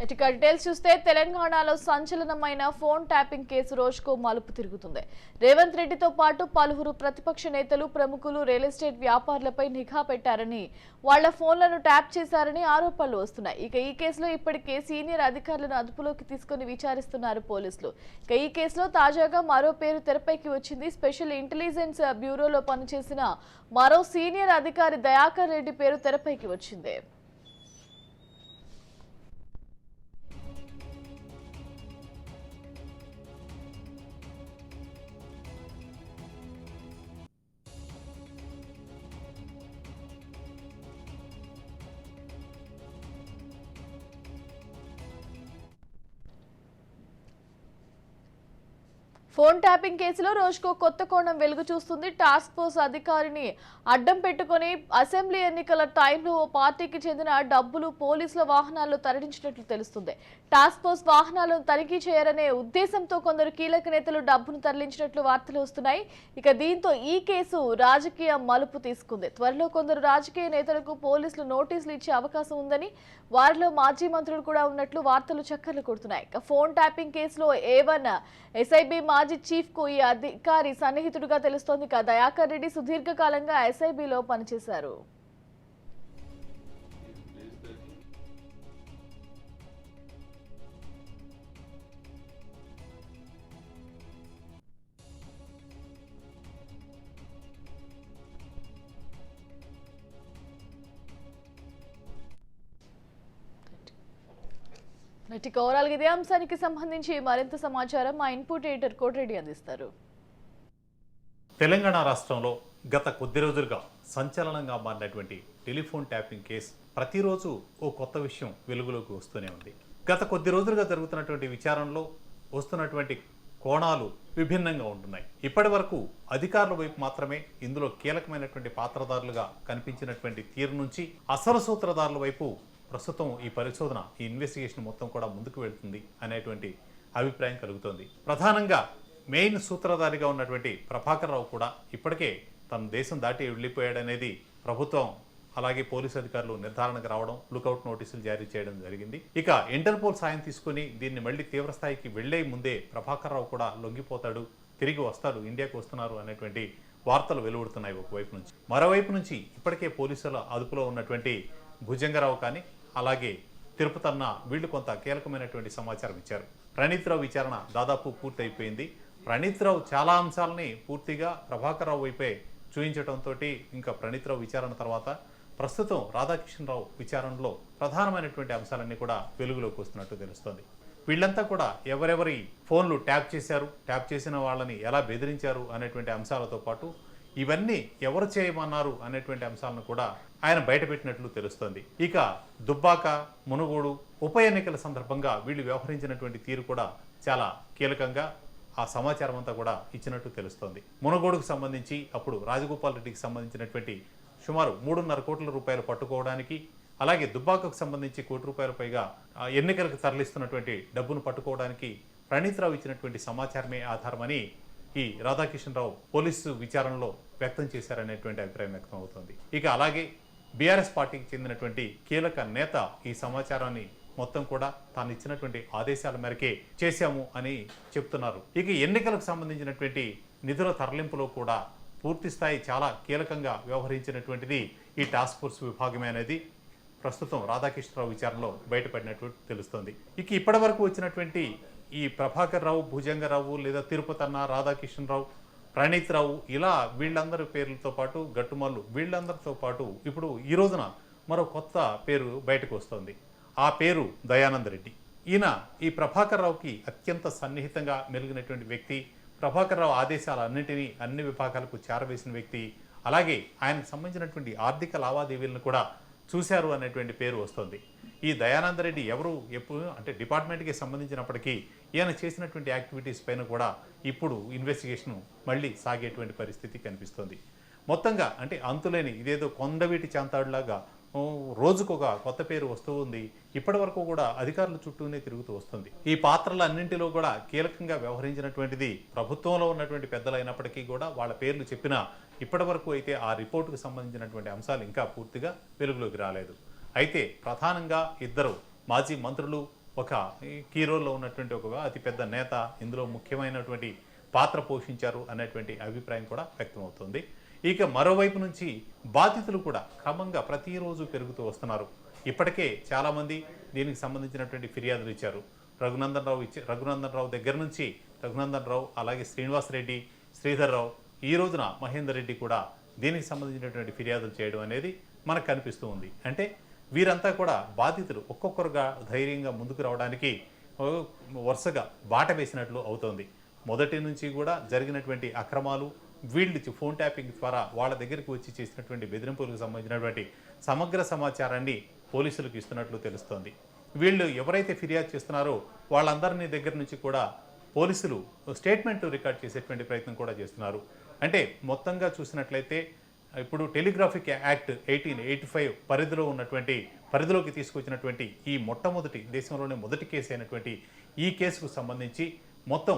ఇక డీటెయిల్స్ చూస్తే తెలంగాణలో సంచలనమైన ఫోన్ ట్యాపింగ్ కేసు రోజుకు మలుపు తిరుగుతుంది. రేవంత్ రెడ్డితో పాటు పలువురు ప్రతిపక్ష నేతలు, ప్రముఖులు, రియల్ ఎస్టేట్ వ్యాపారులపై నిఘా పెట్టారని, వాళ్ల ఫోన్లను ట్యాప్ చేశారని ఆరోపణలు వస్తున్నాయి. ఇక ఈ కేసులో ఇప్పటికే సీనియర్ అధికారులను అదుపులోకి తీసుకుని విచారిస్తున్నారు పోలీసులు. ఇక ఈ కేసులో తాజాగా మరో పేరు తెరపైకి వచ్చింది. స్పెషల్ ఇంటెలిజెన్స్ బ్యూరోలో పనిచేసిన మరో సీనియర్ అధికారి దయాకర్ రెడ్డి పేరు తెరపైకి వచ్చింది. ఫోన్ ట్యాపింగ్ కేసులో రోజుకో కొత్త కోణం వెలుగు చూస్తుంది. టాస్క్ ఫోర్స్ అధికారిని అడ్డం పెట్టుకుని అసెంబ్లీ ఎన్నికల టైంలో ఓ పార్టీకి చెందిన డబ్బులు పోలీసుల వాహనాల్లో తరలించినట్లు తెలుస్తుంది. టాస్క్ ఫోర్స్ వాహనాలను తనిఖీ చేయరనే ఉద్దేశంతో కొందరు కీలక నేతలు డబ్బును తరలించినట్లు వార్తలు వస్తున్నాయి. ఇక దీంతో ఈ కేసు రాజకీయ మలుపు తీసుకుంది. త్వరలో కొందరు రాజకీయ నేతలకు పోలీసులు నోటీసులు ఇచ్చే అవకాశం ఉందని, వారిలో మాజీ మంత్రులు కూడా ఉన్నట్లు వార్తలు చక్కర్లు కొడుతున్నాయి. ఇక ఫోన్ ట్యాపింగ్ కేసులో A1 ఎస్ఐబి మాజీ చీఫ్ కు ఈ అధికారి సన్నిహితుడిగా తెలుస్తోంది. దయాకర్ రెడ్డి సుదీర్ఘకాలంగా ఎస్ఐబిలో పనిచేశారు. ఓవరాల్ ఇదే అంశానికి సంబంధించి మరింత సమాచారం మా ఇన్పుట్ ఎడిటర్ కోటిరెడ్డి అందిస్తారు. తెలంగాణ రాష్ట్రంలో గత కొద్ది రోజులుగా సంచలనంగా మారినటువంటి టెలిఫోన్ ట్యాపింగ్ కేసు ప్రతిరోజు ఓ కొత్త విషయం వెలుగులోకి వస్తూనే ఉంది. గత కొద్ది రోజులుగా జరుగుతున్నటువంటి విచారణలో వస్తున్నటువంటి కోణాలు విభిన్నంగా ఉంటున్నాయి. ఇప్పటి వరకు అధికారుల వైపు మాత్రమే ఇందులో కీలకమైనటువంటి పాత్రధారులుగా కనిపించినటువంటి తీరు నుంచి అసలు సూత్రధారుల వైపు ప్రస్తుతం ఈ పరిశోధన, ఈ ఇన్వెస్టిగేషన్ మొత్తం కూడా ముందుకు వెళ్తుంది అనేటువంటి అభిప్రాయం కలుగుతోంది. ప్రధానంగా మెయిన్ సూత్రధారిగా ఉన్నటువంటి ప్రభాకర్ రావు కూడా ఇప్పటికే తన దేశం దాటి వెళ్ళిపోయాడనేది ప్రభుత్వం అలాగే పోలీసు అధికారులు నిర్ధారణకు రావడం, లుకౌట్ నోటీసులు జారీ చేయడం జరిగింది. ఇక ఇంటర్పోల్ సాయం తీసుకుని దీన్ని మళ్ళీ తీవ్రస్థాయికి వెళ్లే ముందే ప్రభాకర్ రావు కూడా లొంగిపోతాడు, తిరిగి వస్తాడు, ఇండియాకు వస్తున్నారు అనేటువంటి వార్తలు వెలువడుతున్నాయి ఒకవైపు నుంచి. మరోవైపు నుంచి ఇప్పటికే పోలీసుల అదుపులో ఉన్నటువంటి భుజంగరావు కానీ అలాగే తిరుపతన్న వీళ్ళు కొంత కీలకమైనటువంటి సమాచారం ఇచ్చారు. ప్రణీత్ రావు విచారణ దాదాపు పూర్తయిపోయింది. ప్రణీత్ రావు చాలా అంశాలని పూర్తిగా ప్రభాకర్ రావు వైపే చూపించడంతో ఇంకా ప్రణీత్ రావు విచారణ తర్వాత ప్రస్తుతం రాధాకిషన్ రావు విచారణలో ప్రధానమైనటువంటి అంశాలన్నీ కూడా వెలుగులోకి వస్తున్నట్టు తెలుస్తోంది. వీళ్ళంతా కూడా ఎవరెవరి ఫోన్లు ట్యాప్ చేశారు, ట్యాప్ చేసిన వాళ్ళని ఎలా బెదిరించారు అనేటువంటి అంశాలతో పాటు ఇవన్నీ ఎవరు చేయమన్నారు అనేటువంటి అంశాలను కూడా ఆయన బయటపెట్టినట్లు తెలుస్తోంది. ఇక దుబ్బాక, మునుగోడు ఉప ఎన్నికల సందర్భంగా వీళ్ళు వ్యవహరించినటువంటి తీరు కూడా చాలా కీలకంగా ఆ సమాచారం అంతా కూడా ఇచ్చినట్టు తెలుస్తోంది. మునుగోడుకు సంబంధించి అప్పుడు రాజగోపాల్ రెడ్డికి సంబంధించినటువంటి సుమారు 3.5 కోట్ల రూపాయలు పట్టుకోవడానికి, అలాగే దుబ్బాకకు సంబంధించి ₹1 కోటి పైగా ఎన్నికలకు తరలిస్తున్నటువంటి డబ్బును పట్టుకోవడానికి ప్రణీత్ రావు ఇచ్చినటువంటి సమాచారమే ఆధారమని ఈ రాధాకిషన్ రావు పోలీసు విచారణలో వ్యక్తం చేశారనేటువంటి అభిప్రాయం వ్యక్తం అవుతుంది. ఇక అలాగే బీఆర్ఎస్ పార్టీకి చెందినటువంటి కీలక నేత ఈ సమాచారాన్ని మొత్తం కూడా తాను ఇచ్చినటువంటి ఆదేశాల మేరకే చేశాము అని చెప్తున్నారు. ఇక ఎన్నికలకు సంబంధించినటువంటి నిధుల తరలింపులో కూడా పూర్తి స్థాయి చాలా కీలకంగా వ్యవహరించినటువంటిది ఈ టాస్క్ ఫోర్స్ విభాగమే అనేది ప్రస్తుతం రాధాకృష్ణరావు విచారణలో బయటపడినట్టు తెలుస్తోంది. ఇక ఇప్పటి వరకు వచ్చినటువంటి ఈ ప్రభాకర్ రావు, భుజంగరావు లేదా తిరుపతన్న, రాధాకిషన్ రావు, ప్రణీత్ రావు ఇలా వీళ్ళందరి పేర్లతో పాటు గట్టుమల్లు వీళ్ళందరితో పాటు ఇప్పుడు ఈ రోజున మరో కొత్త పేరు బయటకు వస్తోంది. ఆ పేరు దయానంద్ రెడ్డి. ఈయన ఈ ప్రభాకర్ రావుకి అత్యంత సన్నిహితంగా మెలిగినటువంటి వ్యక్తి, ప్రభాకర్ రావు ఆదేశాలన్నింటినీ అన్ని విభాగాలకు చేరవేసిన వ్యక్తి, అలాగే ఆయనకు సంబంధించినటువంటి ఆర్థిక లావాదేవీలను కూడా చూశారు అనేటువంటి పేరు వస్తుంది. ఈ దయానంద రెడ్డి ఎవరు, ఎప్పుడు అంటే డిపార్ట్మెంట్కి సంబంధించినప్పటికీ ఈయన చేసినటువంటి యాక్టివిటీస్ పైన కూడా ఇప్పుడు ఇన్వెస్టిగేషన్ మళ్ళీ సాగేటువంటి పరిస్థితి కనిపిస్తుంది. మొత్తంగా అంటే అంతులేని ఇదేదో కొండవీటి చాంతాడులాగా రోజుకొక కొత్త పేరు వస్తూ ఉంది. ఇప్పటి వరకు కూడా అధికారుల చుట్టూనే తిరుగుతూ వస్తుంది. ఈ పాత్రలన్నింటిలో కూడా కీలకంగా వ్యవహరించినటువంటిది ప్రభుత్వంలో ఉన్నటువంటి పెద్దలైనప్పటికీ కూడా వాళ్ళ పేర్లు చెప్పినా ఇప్పటి వరకు అయితే ఆ రిపోర్టుకు సంబంధించినటువంటి అంశాలు ఇంకా పూర్తిగా వెలుగులోకి రాలేదు. అయితే ప్రధానంగా ఇద్దరు మాజీ మంత్రులు, ఒక కీ రోల్లో ఉన్నటువంటి ఒక అతిపెద్ద నేత ఇందులో ముఖ్యమైనటువంటి పాత్ర పోషించారు అనేటువంటి అభిప్రాయం కూడా వ్యక్తమవుతుంది. ఇక మరోవైపు నుంచి బాధితులు కూడా క్రమంగా ప్రతిరోజు పెరుగుతూ వస్తున్నారు. ఇప్పటికే చాలామంది దీనికి సంబంధించినటువంటి ఫిర్యాదులు ఇచ్చారు. రఘునందన్ రావు దగ్గర నుంచి రఘునందన్ రావు, అలాగే శ్రీనివాస్ రెడ్డి, శ్రీధర్ రావు, ఈ రోజున మహేందర్ రెడ్డి కూడా దీనికి సంబంధించినటువంటి ఫిర్యాదులు చేయడం అనేది మనకు కనిపిస్తూ ఉంది. అంటే వీరంతా కూడా బాధితులు ఒక్కొక్కరుగా ధైర్యంగా ముందుకు రావడానికి వరుసగా బాట వేసినట్లు అవుతోంది. మొదటి నుంచి కూడా జరిగినటువంటి అక్రమాలు, వీళ్ళు ఫోన్ ట్యాపింగ్ ద్వారా వాళ్ళ దగ్గరికి వచ్చి చేసినటువంటి బెదిరింపులకు సంబంధించినటువంటి సమగ్ర సమాచారాన్ని పోలీసులకు ఇస్తున్నట్లు తెలుస్తోంది. వీళ్ళు ఎవరైతే ఫిర్యాదు చేస్తున్నారో వాళ్ళందరినీ దగ్గర నుంచి కూడా పోలీసులు స్టేట్మెంట్ రికార్డ్ చేసేటువంటి ప్రయత్నం కూడా చేస్తున్నారు. అంటే మొత్తంగా చూసినట్లయితే ఇప్పుడు టెలిగ్రాఫిక్ యాక్ట్ 1885 పరిధిలోకి తీసుకొచ్చినటువంటి ఈ మొట్టమొదటి దేశంలోనే మొదటి కేసు అయినటువంటి ఈ కేసుకు సంబంధించి మొత్తం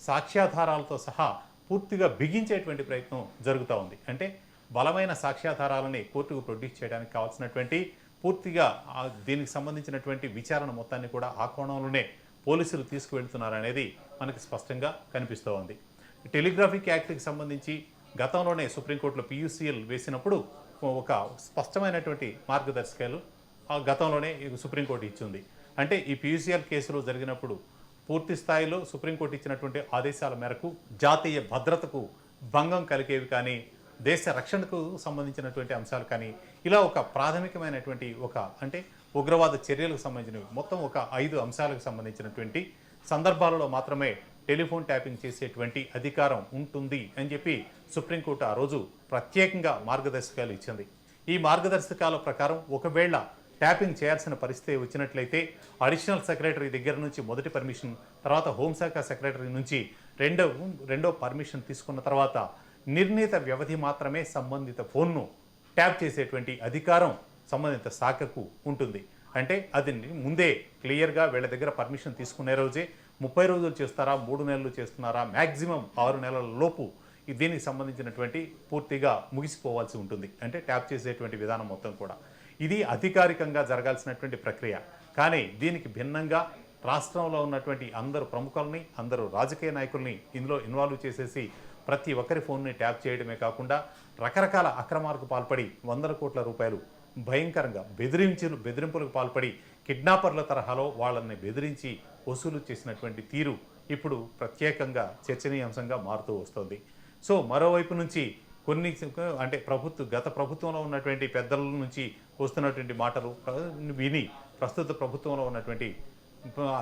సాక్ష్యాధారాలతో సహా పూర్తిగా బిగించేటువంటి ప్రయత్నం జరుగుతూ ఉంది. అంటే బలమైన సాక్ష్యాధారాలని కోర్టుకు ప్రొడ్యూస్ చేయడానికి కావాల్సినటువంటి పూర్తిగా దీనికి సంబంధించినటువంటి విచారణ మొత్తాన్ని కూడా ఆ కోణంలోనే పోలీసులు తీసుకువెళ్తున్నారనేది మనకి స్పష్టంగా కనిపిస్తూ ఉంది. టెలిగ్రాఫిక్ యాక్ట్కి సంబంధించి గతంలోనే సుప్రీంకోర్టులో PUCL వేసినప్పుడు ఒక స్పష్టమైనటువంటి మార్గదర్శకాలు ఆ గతంలోనే సుప్రీంకోర్టు ఇచ్చింది. అంటే ఈ PUCL కేసులో జరిగినప్పుడు పూర్తి స్థాయిలో సుప్రీంకోర్టు ఇచ్చినటువంటి ఆదేశాల మేరకు జాతీయ భద్రతకు భంగం కలిగేవి కానీ, దేశ రక్షణకు సంబంధించినటువంటి అంశాలు కానీ, ఇలా ఒక ప్రాథమికమైనటువంటి అంటే ఉగ్రవాద చర్యలకు సంబంధించినవి మొత్తం ఒక 5 అంశాలకు సంబంధించినటువంటి సందర్భాలలో మాత్రమే టెలిఫోన్ ట్యాపింగ్ చేసేటువంటి అధికారం ఉంటుంది అని చెప్పి సుప్రీంకోర్టు ఆ రోజు ప్రత్యేకంగా మార్గదర్శకాలు ఇచ్చింది. ఈ మార్గదర్శకాల ప్రకారం ఒకవేళ ట్యాపింగ్ చేయాల్సిన పరిస్థితి వచ్చినట్లయితే అడిషనల్ సెక్రటరీ దగ్గర నుంచి మొదటి పర్మిషన్, తర్వాత హోంశాఖ సెక్రటరీ నుంచి రెండో పర్మిషన్ తీసుకున్న తర్వాత నిర్ణీత వ్యవధి మాత్రమే సంబంధిత ఫోన్ను ట్యాప్ చేసేటువంటి అధికారం సంబంధిత శాఖకు ఉంటుంది. అంటే అది ముందే క్లియర్గా వీళ్ళ దగ్గర పర్మిషన్ తీసుకునే రోజే 30 రోజులు చేస్తారా, 3 నెలలు చేస్తున్నారా, మ్యాక్సిమం 6 నెలల లోపు దీనికి సంబంధించినటువంటి పూర్తిగా ముగిసిపోవాల్సి ఉంటుంది. అంటే ట్యాప్ చేసేటువంటి విధానం మొత్తం కూడా ఇది అధికారికంగా జరగాల్సినటువంటి ప్రక్రియ. కానీ దీనికి భిన్నంగా రాష్ట్రంలో ఉన్నటువంటి అందరు ప్రముఖుల్ని, అందరూ రాజకీయ నాయకుల్ని ఇందులో ఇన్వాల్వ్ చేసేసి ప్రతి ఒక్కరి ఫోన్ని ట్యాప్ చేయడమే కాకుండా రకరకాల అక్రమాలకు పాల్పడి 100 కోట్ల రూపాయలు భయంకరంగా బెదిరింపులకు పాల్పడి కిడ్నాపర్ల తరహాలో వాళ్ళని బెదిరించి వసూలు చేసినటువంటి తీరు ఇప్పుడు ప్రత్యేకంగా చర్చనీయాంశంగా మారుతూ వస్తుంది. సో మరోవైపు నుంచి కొన్ని అంటే గత ప్రభుత్వంలో ఉన్నటువంటి పెద్దల నుంచి వస్తున్నటువంటి మాటలు విని ప్రస్తుత ప్రభుత్వంలో ఉన్నటువంటి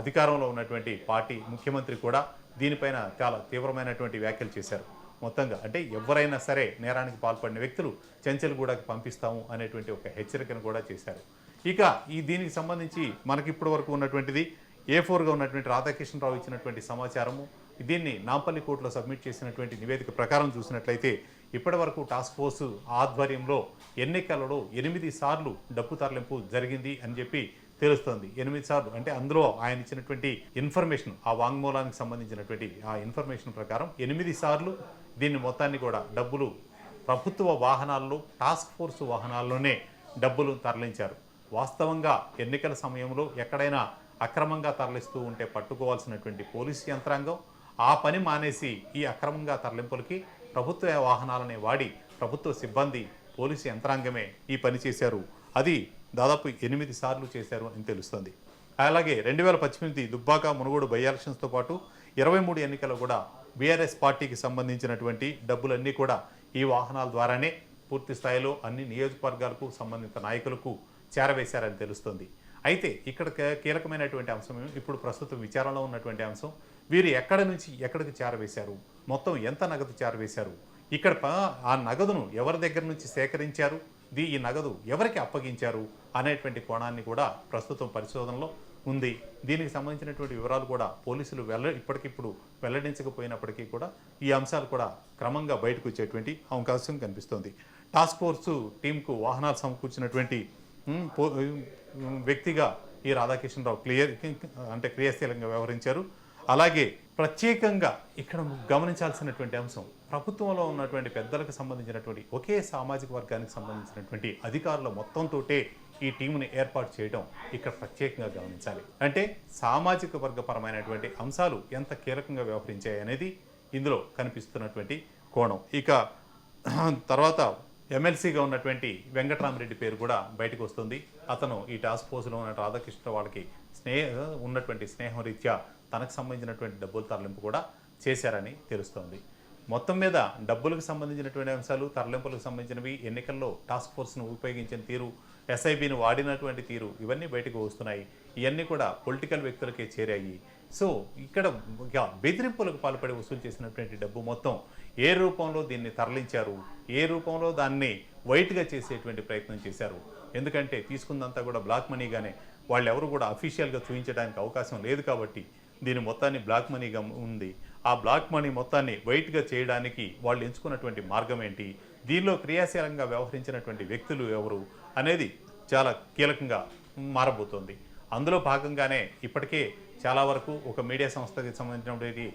అధికారంలో ఉన్నటువంటి పార్టీ ముఖ్యమంత్రి కూడా దీనిపైన చాలా తీవ్రమైనటువంటి వ్యాఖ్యలు చేశారు. మొత్తంగా అంటే ఎవరైనా సరే నేరానికి పాల్పడిన వ్యక్తులు చెంచల్గూడకి పంపిస్తాము అనేటువంటి ఒక హెచ్చరికను కూడా చేశారు. ఇక దీనికి సంబంధించి మనకి ఇప్పటి వరకు ఉన్నటువంటిది A4గా ఉన్నటువంటి రాధాకృష్ణరావు ఇచ్చినటువంటి సమాచారము, దీన్ని నాంపల్లి కోర్టులో సబ్మిట్ చేసినటువంటి నివేదిక ప్రకారం చూసినట్లయితే ఇప్పటి వరకు టాస్క్ ఫోర్స్ ఆధ్వర్యంలో ఎన్నికలలో 8 సార్లు డబ్బు తరలింపు జరిగింది అని చెప్పి తెలుస్తోంది. 8 సార్లు అంటే అందులో ఆయన ఇచ్చినటువంటి ఇన్ఫర్మేషన్, ఆ వాంగ్మూలానికి సంబంధించినటువంటి ఆ ఇన్ఫర్మేషన్ ప్రకారం 8 సార్లు దీన్ని మొత్తాన్ని కూడా డబ్బులు ప్రభుత్వ వాహనాల్లో, టాస్క్ ఫోర్స్ వాహనాల్లోనే డబ్బులు తరలించారు. వాస్తవంగా ఎన్నికల సమయంలో ఎక్కడైనా అక్రమంగా తరలిస్తూ ఉంటే పట్టుకోవాల్సినటువంటి పోలీసు యంత్రాంగం ఆ పని మానేసి ఈ అక్రమంగా తరలింపులకి ప్రభుత్వ వాహనాలనే వాడి ప్రభుత్వ సిబ్బంది, పోలీసు యంత్రాంగమే ఈ పని చేశారు. అది దాదాపు 8 సార్లు చేశారు అని తెలుస్తుంది. అలాగే 2018 దుబ్బాక మునుగోడు బై ఎలక్షన్స్తో పాటు 23 ఎన్నికలు కూడా బీఆర్ఎస్ పార్టీకి సంబంధించినటువంటి డబ్బులన్నీ కూడా ఈ వాహనాల ద్వారానే పూర్తి స్థాయిలో అన్ని నియోజకవర్గాలకు సంబంధిత నాయకులకు చేరవేశారని తెలుస్తుంది. అయితే ఇక్కడ కీలకమైనటువంటి అంశం ఇప్పుడు ప్రస్తుతం విచారణలో ఉన్నటువంటి అంశం, వీరు ఎక్కడి నుంచి ఎక్కడికి చేరవేశారు, మొత్తం ఎంత నగదు చేరవేశారు, ఇక్కడ ఆ నగదును ఎవరి దగ్గర నుంచి సేకరించారు, ఈ నగదు ఎవరికి అప్పగించారు అనేటువంటి కోణాన్ని కూడా ప్రస్తుతం పరిశోధనలో ఉంది. దీనికి సంబంధించినటువంటి వివరాలు కూడా పోలీసులు ఇప్పటికిప్పుడు వెల్లడించకపోయినప్పటికీ కూడా ఈ అంశాలు కూడా క్రమంగా బయటకు వచ్చేటువంటి అవకాశం కనిపిస్తోంది. టాస్క్ ఫోర్సు టీంకు వాహనాలు సమకూర్చినటువంటి వ్యక్తిగా ఈ రాధాకృష్ణరావు క్రియాశీలంగా వ్యవహరించారు. అలాగే ప్రత్యేకంగా ఇక్కడ గమనించాల్సినటువంటి అంశం, ప్రభుత్వంలో ఉన్నటువంటి పెద్దలకు సంబంధించినటువంటి ఒకే సామాజిక వర్గానికి సంబంధించినటువంటి అధికారుల మొత్తంతోటే ఈ టీముని ఏర్పాటు చేయడం ఇక్కడ ప్రత్యేకంగా గమనించాలి. అంటే సామాజిక వర్గపరమైనటువంటి అంశాలు ఎంత కీలకంగా వ్యవహరించాయి అనేది ఇందులో కనిపిస్తున్నటువంటి కోణం. ఇక తర్వాత ఎమ్మెల్సీగా ఉన్నటువంటి వెంకటరామరెడ్డి పేరు కూడా బయటకు వస్తుంది. అతను ఈ టాస్క్ ఫోర్స్లో ఉన్న రాధాకృష్ణ వాళ్ళకి ఉన్నటువంటి స్నేహం రీత్యా తనకు సంబంధించినటువంటి డబ్బుల తరలింపు కూడా చేశారని తెలుస్తోంది. మొత్తం మీద డబ్బులకు సంబంధించినటువంటి అంశాలు, తరలింపులకు సంబంధించినవి, ఎన్నికల్లో టాస్క్ ఫోర్స్ను ఉపయోగించిన తీరు, ఎస్ఐబిని వాడినటువంటి తీరు, ఇవన్నీ బయటకు వస్తున్నాయి. ఇవన్నీ కూడా పొలిటికల్ వ్యక్తులకే చేరాయి. సో ఇక్కడ బెదిరింపులకు పాల్పడి వసూలు చేసినటువంటి డబ్బు మొత్తం ఏ రూపంలో దీన్ని తరలించారు, ఏ రూపంలో దాన్ని వైట్గా చేసేటువంటి ప్రయత్నం చేశారు. ఎందుకంటే తీసుకుందంతా కూడా బ్లాక్ మనీగానే, వాళ్ళు ఎవరు కూడా అఫీషియల్గా చూపించడానికి అవకాశం లేదు కాబట్టి దీని మొత్తాన్ని బ్లాక్ మనీగా ఉంది. ఆ బ్లాక్ మనీ మొత్తాన్ని వైట్గా చేయడానికి వాళ్ళు ఎంచుకున్నటువంటి మార్గం ఏంటి, దీనిలో క్రియాశీలంగా వ్యవహరించినటువంటి వ్యక్తులు ఎవరు అనేది చాలా కీలకంగా మారబోతోంది. అందులో భాగంగానే ఇప్పటికే చాలా వరకు ఒక మీడియా సంస్థకి సంబంధించినటువంటి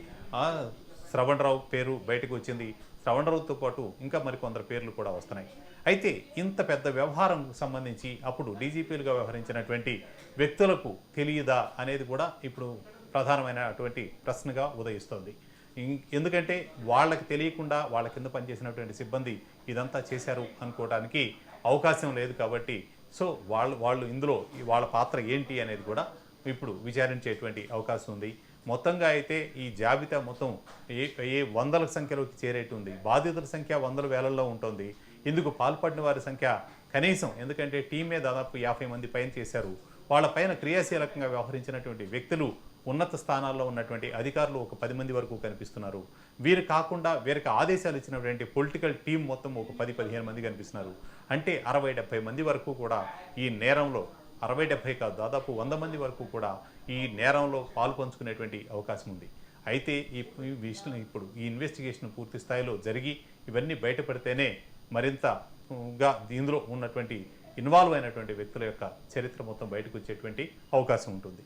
శ్రవణరావు పేరు బయటకు వచ్చింది. శ్రవణరావుతో పాటు ఇంకా మరికొందరు పేర్లు కూడా వస్తున్నాయి. అయితే ఇంత పెద్ద వ్యవహారం సంబంధించి అప్పుడు డీజీపీలుగా వ్యవహరించినటువంటి వ్యక్తులకు తెలియదా అనేది కూడా ఇప్పుడు ప్రధానమైనటువంటి ప్రశ్నగా ఉదయిస్తోంది. ఎందుకంటే వాళ్ళకి తెలియకుండా వాళ్ళ కింద పనిచేసినటువంటి సిబ్బంది ఇదంతా చేశారు అనుకోవడానికి అవకాశం లేదు కాబట్టి సో వాళ్ళు ఇందులో వాళ్ళ పాత్ర ఏంటి అనేది కూడా ఇప్పుడు విచారించేటువంటి అవకాశం ఉంది. మొత్తంగా అయితే ఈ జాబితా మొత్తం ఏ వందల సంఖ్యలోకి చేరేటి ఉంది. బాధితుల సంఖ్య వందల వేలల్లో ఉంటుంది. ఇందుకు పాల్పడిన వారి సంఖ్య కనీసం, ఎందుకంటే టీమే దాదాపు 50 మంది పైన చేశారు. వాళ్ళ పైన క్రియాశీలకంగా వ్యవహరించినటువంటి వ్యక్తులు, ఉన్నత స్థానాల్లో ఉన్నటువంటి అధికారులు ఒక 10 మంది వరకు కనిపిస్తున్నారు. వీరు కాకుండా వీరికి ఆదేశాలు ఇచ్చినటువంటి పొలిటికల్ టీం మొత్తం ఒక 10-15 మంది కనిపిస్తున్నారు. అంటే 60-70 మంది వరకు కూడా ఈ నేరంలో, 60-70 కాదు దాదాపు 100 మంది వరకు కూడా ఈ నేరంలో పాల్పంచుకునేటువంటి అవకాశం ఉంది. అయితే ఇప్పుడు ఈ ఇన్వెస్టిగేషన్ పూర్తి స్థాయిలో జరిగి ఇవన్నీ బయటపడితేనే మరింతగా ఇందులో ఉన్నటువంటి ఇన్వాల్వ్ అయినటువంటి వ్యక్తుల యొక్క చరిత్ర మొత్తం బయటకు వచ్చేటువంటి అవకాశం ఉంటుంది.